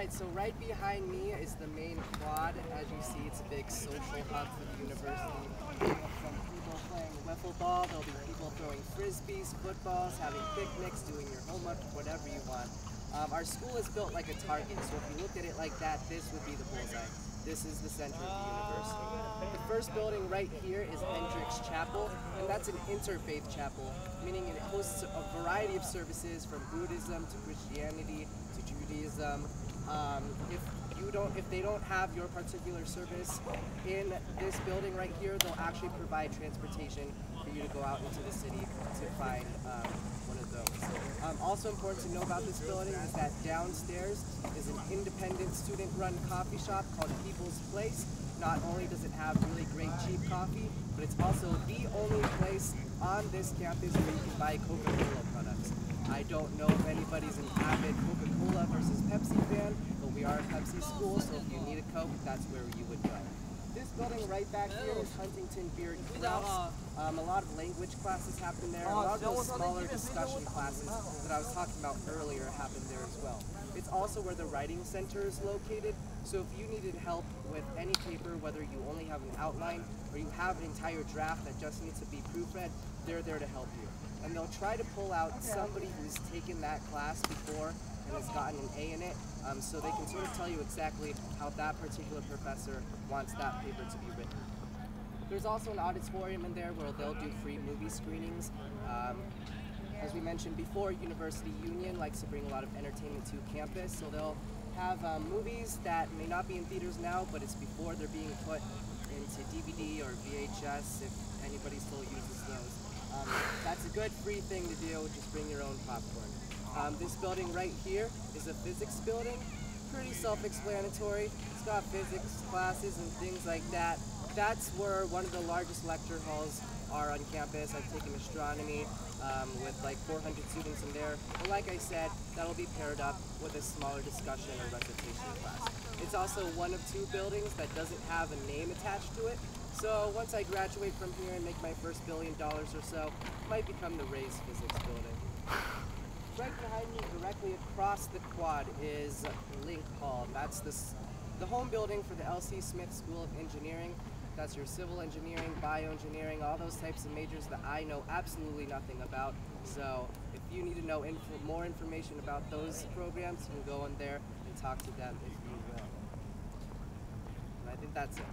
Alright, so right behind me is the main quad. As you see, it's a big social hub for the university. We have some people playing wiffle ball, there'll be people throwing frisbees, footballs, having picnics, doing your homework, whatever you want. Our school is built like a target, so if you look at it like that, this would be the bullseye. This is the center of the university. The first building right here is Hendricks Chapel, and that's an interfaith chapel, meaning it hosts a variety of services from Buddhism to Christianity to Judaism. If they don't have your particular service in this building right here, they'll actually provide transportation for you to go out into the city to find one of those. Also important to know about this building is that downstairs is an independent student-run coffee shop called People's Place. Not only does it have really great cheap coffee, but it's also the only place on this campus where you can buy Coca-Cola products. I don't know if anybody's an avid Coca-Cola versus Pepsi fan, but we are a Pepsi school, so if you need a Coke, that's where you would go. This building right back here is Huntington Beer and Crouse. A lot of language classes happen there. A lot of those smaller discussion classes that I was talking about earlier happen there as well. It's also where the writing center is located, so if you needed help with any paper, whether you only have an outline or you have an entire draft that just needs to be proofread, they're there to help you. And they'll try to pull out somebody who's taken that class before and has gotten an A in it, so they can sort of tell you exactly how that particular professor wants that paper to be written. There's also an auditorium in there where they'll do free movie screenings. As we mentioned before, University Union likes to bring a lot of entertainment to campus, so they'll have movies that may not be in theaters now, but it's before they're being put into DVD or VHS, if anybody still uses those. That's a good free thing to do, just bring your own popcorn. This building right here is a physics building, pretty self-explanatory. It's got physics classes and things like that. That's where one of the largest lecture halls are on campus. I've taken astronomy with like 400 students in there. And like I said, that'll be paired up with a smaller discussion or recitation class. It's also one of two buildings that doesn't have a name attached to it. So once I graduate from here and make my first $1 billion or so, it might become the Ray's Physics building. Right behind me, directly across the quad, is Link Hall. That's the home building for the L.C. Smith School of Engineering. That's your civil engineering, bioengineering, all those types of majors that I know absolutely nothing about. So if you need to know more information about those programs, you can go in there and talk to them if you will. And I think that's it.